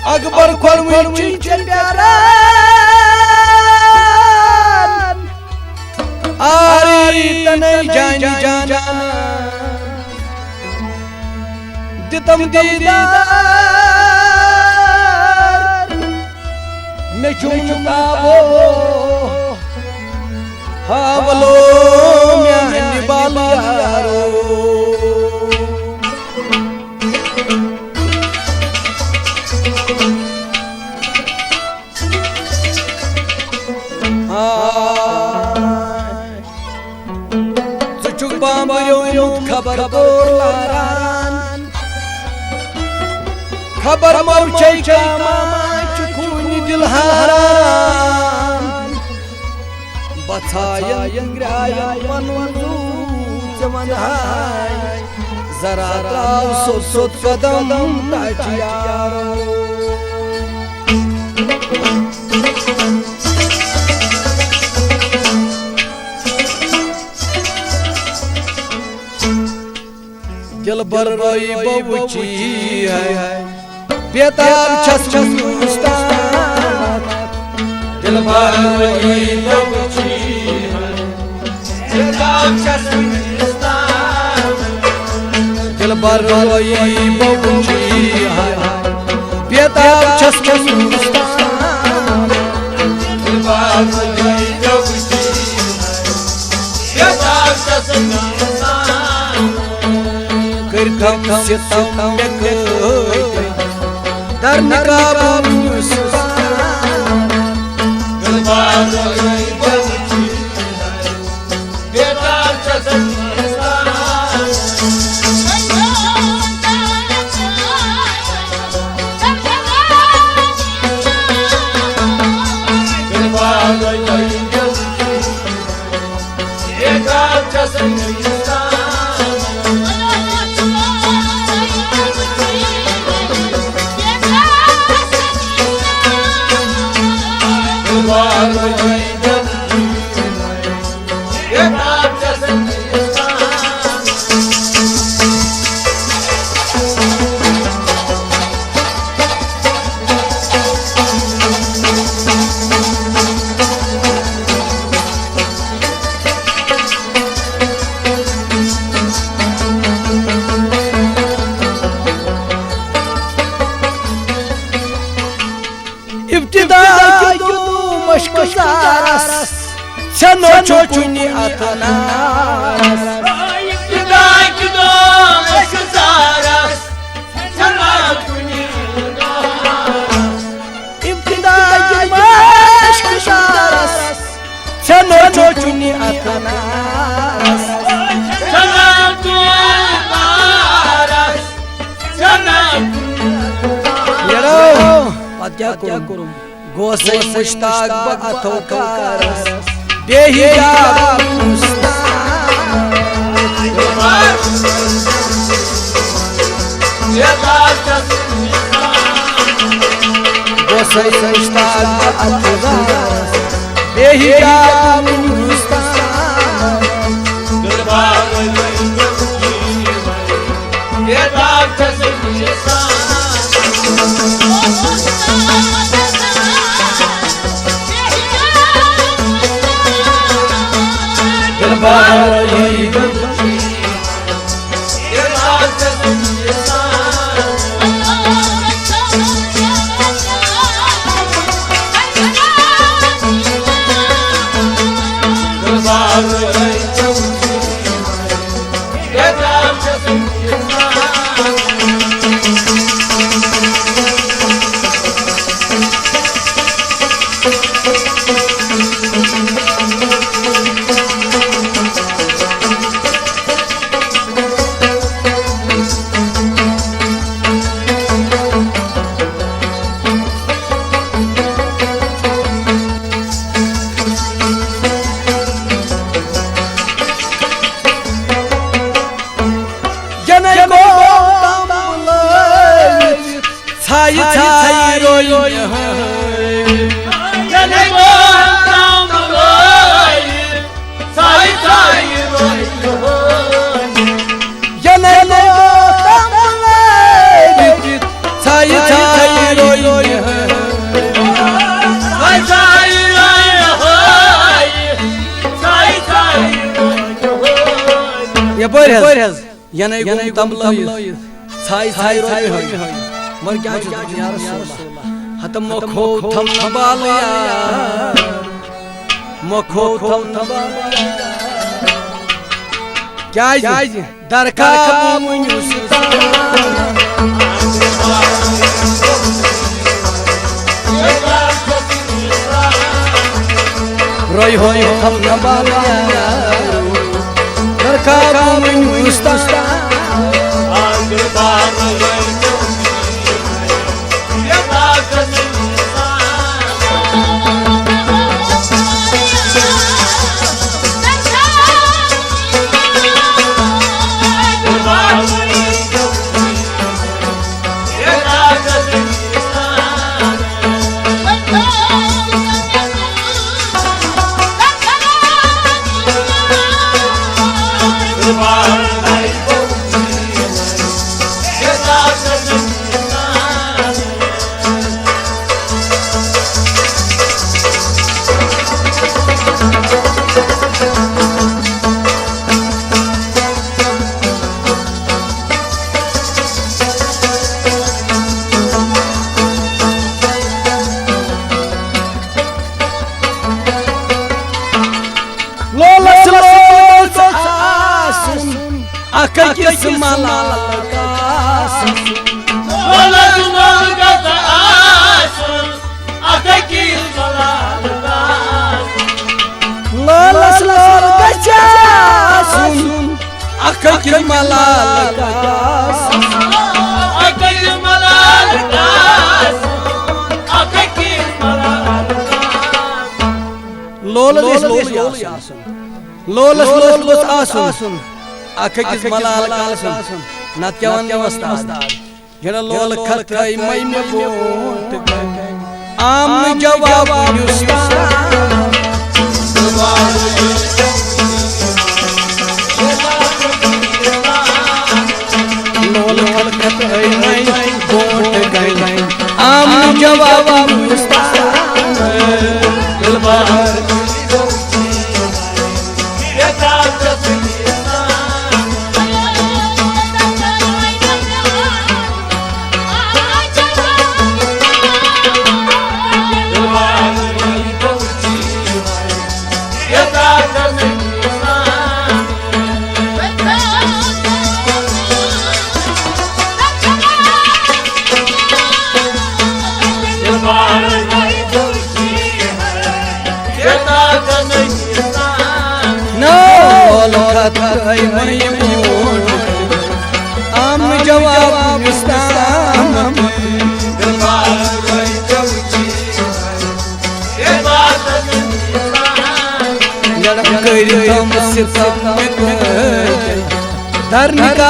अकबर खोलमुच प्यारा आरी तने जान जाना दितम दीदार में चुमताबो हावलो म्यान बालो यारो खबर बोलारान खबर मौचे मामा चुखूनी दिलहारान बथाया यंग्राया मनवू जमनहाय जरा राव सोत कदम ताचियारो दिल बर रोई बबुची है बेताब छस दिल बर रोई बबुची है बेताब छस दिल बर रोई बबुची है बेताब छस दिल बर रोई बबुची है बेताब छस Kırkam sitam yakıy Dar nikabım Yusuf'tan Gılbada yaybavuçi Betar çasın Gılbada yaybavuçi Betar çasın Çano çocuğuni atanas İptiday kido meşkuzaras Çano çocuğuni atanas İptiday meşkuzaras Çano çocuğuni atanas Çano çocuğunaras Çano Yaro Padya kurum Gosay muştaq ba atokaras Behiyab Gosay muştaq ba atokaras Behiyab Say पर यने गुम तमल छाई छाई रोय होय मर क्या या रसूल हतम मखो थम नबालिया मखो थम नबालिया क्या दरका मुयुस्ता रोय होय थम नबालिया दरका मुयुस्ता किस मलाल का ललस लर गचा सुन अखिल मलाल का अखिल मलाल का अखिल मलाल लोलस लोलस लोलस आसुन अखिस मलाल कासन नत क्या वन व्यवस्था जरा लोल खत कई मई में बोट आम जवाब युस्ता लोल खत कई मई बोट गई आम जवाब युस्ता आम जवाब धरने का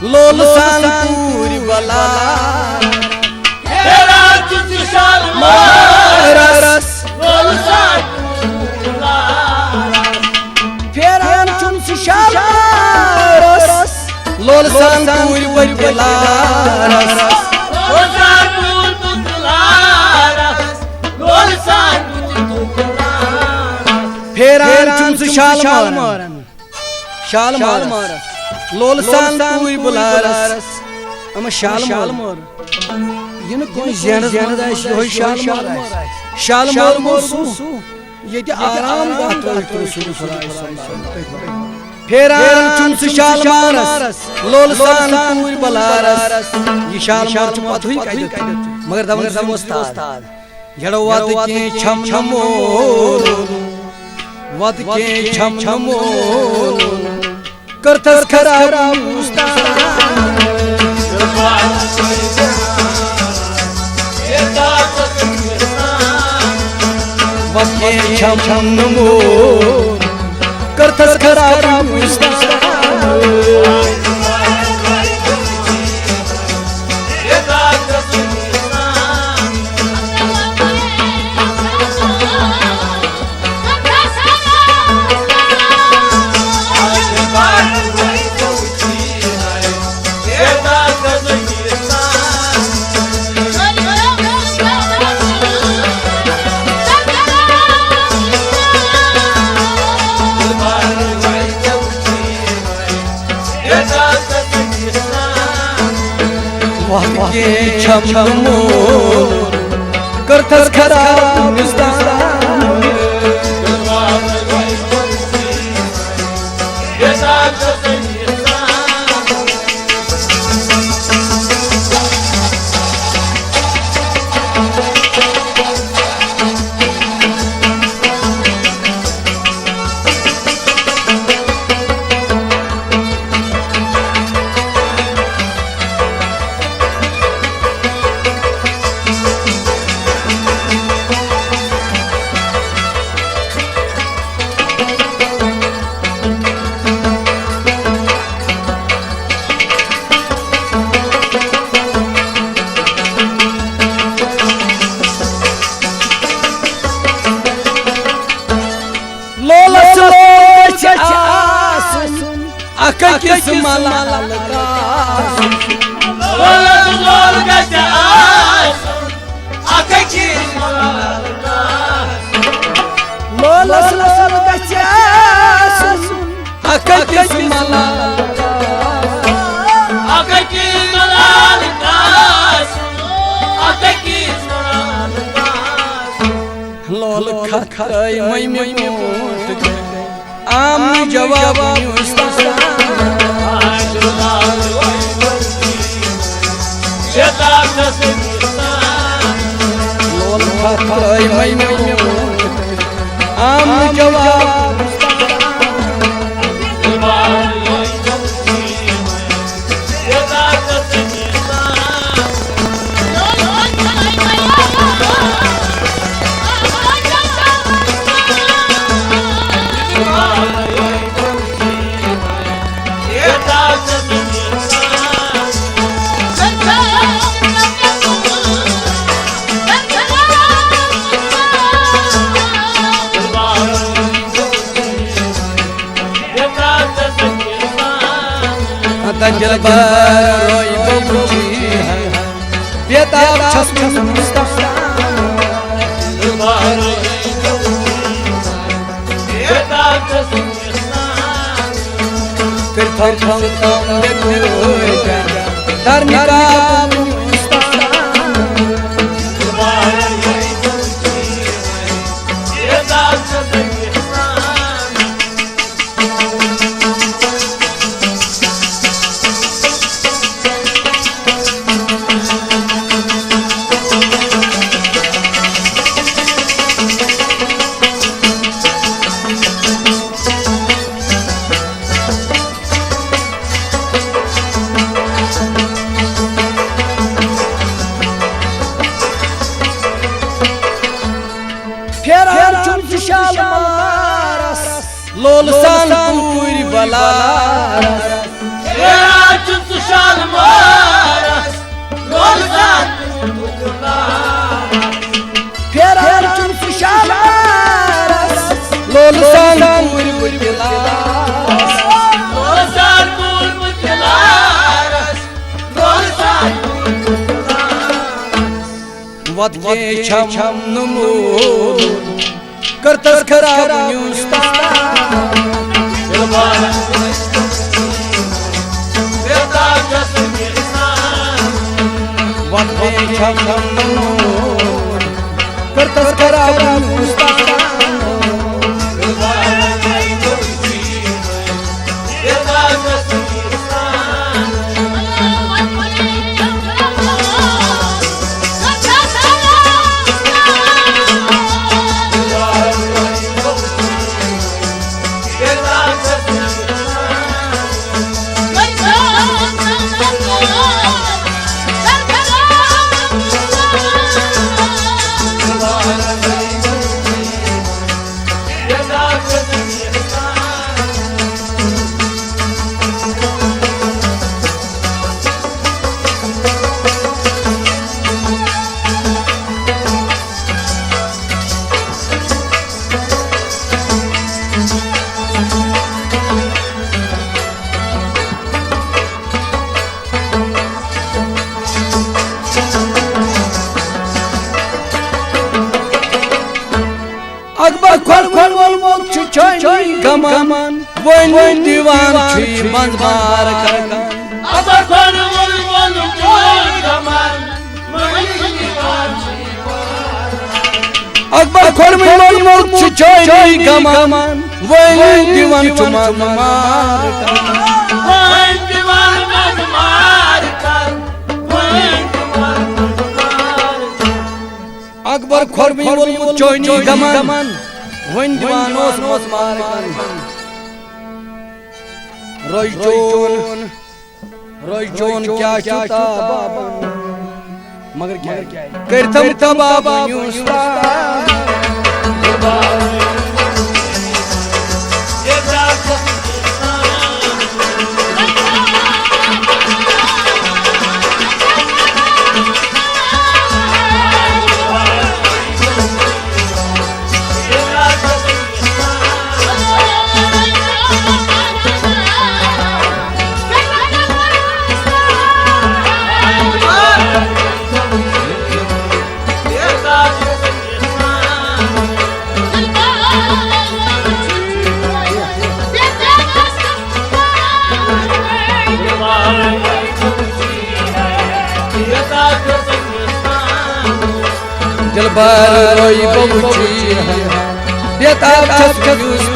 लोल सान पूरी बला लोल सान पूरी बला फेरान चुम शाल मार लोल सान पूरी बुलारस हम शाल मार ये न कोई ज़ेनस मदाइश होई शाल मार सु ये ते आराम बात रसूल फेरान चुम शाल मारस लोल सान पूरी बुलारस ये शाल मार पत हुई मगर दम उस्ताद वद के छम नमो वद के छम नमो करतस खराब वद के छम नमो करतस खराब के छम नमो करतस खराब किस मलाल का लोल गजा आके किस मलाल का लोल गजा आके किस मलाल का आके किस मलाल का आके किस मलाल का लोल खखई मई मोट आम जवाब लोल खखई मई आम जवाब दंजल बर रोई बबूची है बेताब छसम मुस्तफा बेताब छसम फिर थम देखो धर्मिका लोल सान पूरी बलारस शाल मारस लोल सान पूरी बलारस लोल सान पूरी बलारस लोल सान पूरी बलारस लोल सान पूरी बलारस वद के छम नमो करतस खराब वद के छम नमो करतस खराब वन दीवान छी बंदबार कर अकबर खोर में मोल छिचोई गमन वन दीवान चुमान मार वन दीवान मार कर अकबर खोर में मोल छिचोई गमन वन दीवान ओस मार कर रोइचोन क्या चुता बाबा मगर क्या करतम तबाबा यूस्ता जलबार रोई बबुची बेताब छस